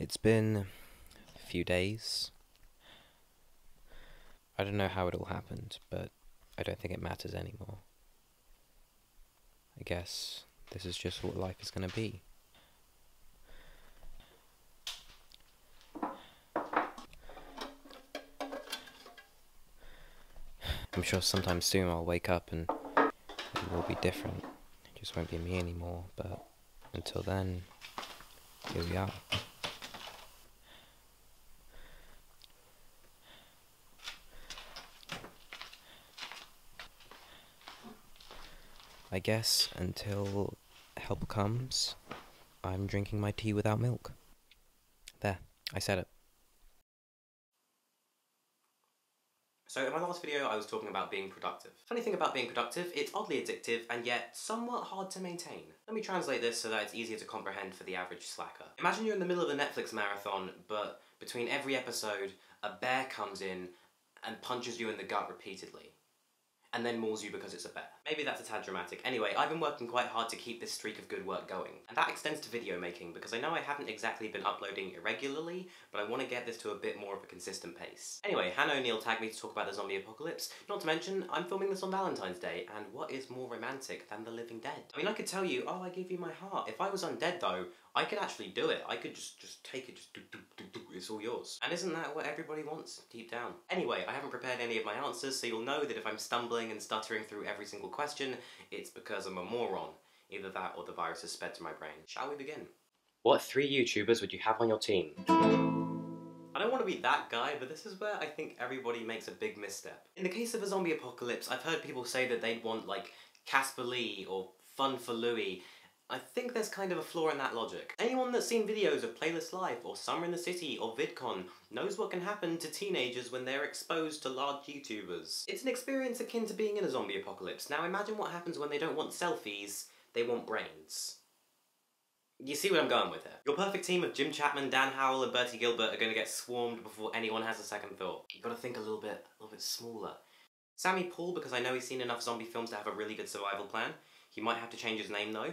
It's been a few days. I don't know how it all happened, but I don't think it matters anymore. I guess this is just what life is gonna be. I'm sure sometime soon I'll wake up and it will be different. It just won't be me anymore, but until then, here we are. I guess until help comes, I'm drinking my tea without milk. There, I said it. So in my last video I was talking about being productive. Funny thing about being productive, it's oddly addictive and yet somewhat hard to maintain. Let me translate this so that it's easier to comprehend for the average slacker. Imagine you're in the middle of a Netflix marathon, but between every episode, a bear comes in and punches you in the gut repeatedly. And then mauls you because it's a bear. Maybe that's a tad dramatic. Anyway, I've been working quite hard to keep this streak of good work going. And that extends to video making, because I know I haven't exactly been uploading irregularly, but I want to get this to a bit more of a consistent pace. Anyway, Hannah O'Neill tagged me to talk about the zombie apocalypse. Not to mention, I'm filming this on Valentine's Day, and what is more romantic than The Living Dead? I mean, I could tell you, oh, I gave you my heart. If I was undead though, I could actually do it. I could just take it, just do, it's all yours. And isn't that what everybody wants, deep down? Anyway, I haven't prepared any of my answers, so you'll know that if I'm stumbling and stuttering through every single question, it's because I'm a moron. Either that or the virus has sped to my brain. Shall we begin? What 3 YouTubers would you have on your team? I don't want to be that guy, but this is where I think everybody makes a big misstep. In the case of a zombie apocalypse, I've heard people say that they'd want, like, Casper Lee or Fun for Louie. I think there's kind of a flaw in that logic. Anyone that's seen videos of Playlist Life or Summer in the City or VidCon knows what can happen to teenagers when they're exposed to large YouTubers. It's an experience akin to being in a zombie apocalypse. Now imagine what happens when they don't want selfies, they want brains. You see where I'm going with it. Your perfect team of Jim Chapman, Dan Howell and Bertie Gilbert are going to get swarmed before anyone has a second thought. You've got to think a little bit smaller. Sammy Paul, because I know he's seen enough zombie films to have a really good survival plan. He might have to change his name though.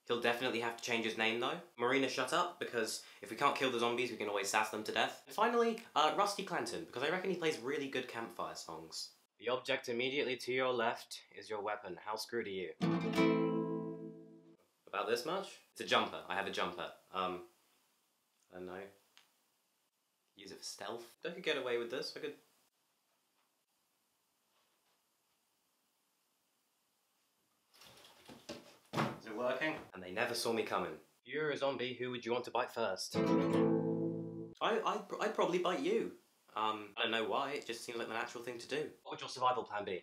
He'll definitely have to change his name though. Marina Shut Up, because if we can't kill the zombies, we can always sass them to death. And finally, Rusty Clanton, because I reckon he plays really good campfire songs. The object immediately to your left is your weapon. How screwed are you? About this much? It's a jumper. I have a jumper. I don't know. Use it for stealth? I could get away with this. I could... Is it working? And they never saw me coming. If you're a zombie, who would you want to bite first? I'd probably bite you. I don't know why, it just seems like the natural thing to do. What would your survival plan be?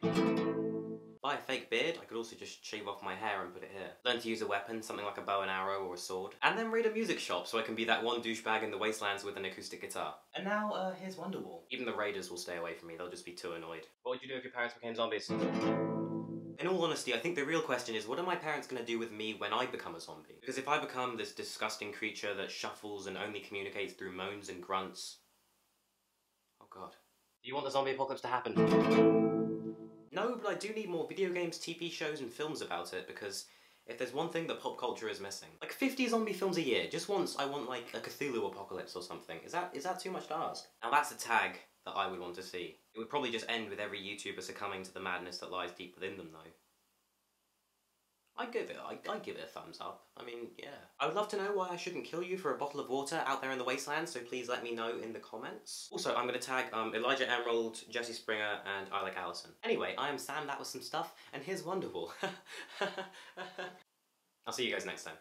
Buy a fake beard. I could also just shave off my hair and put it here. Learn to use a weapon, something like a bow and arrow or a sword. And then raid a music shop so I can be that one douchebag in the wastelands with an acoustic guitar. And now, here's Wonderwall. Even the raiders will stay away from me, they'll just be too annoyed. What would you do if your parents became zombies? In all honesty, I think the real question is, what are my parents going to do with me when I become a zombie? Because if I become this disgusting creature that shuffles and only communicates through moans and grunts... Oh god. Do you want the zombie apocalypse to happen? No, but I do need more video games, TV shows and films about it, because if there's one thing that pop culture is missing... Like 50 zombie films a year, just once I want like a Cthulhu apocalypse or something. Is that too much to ask? Now that's a tag that I would want to see. It would probably just end with every YouTuber succumbing to the madness that lies deep within them though. I'd give it a thumbs up. I mean, yeah. I would love to know why I shouldn't kill you for a bottle of water out there in the wasteland, so please let me know in the comments. Also, I'm going to tag Elijah Emerald, Jesse Springer, and I Like Allison. Anyway, I am Sam, that was some stuff, and here's Wonderwall. I'll see you guys next time.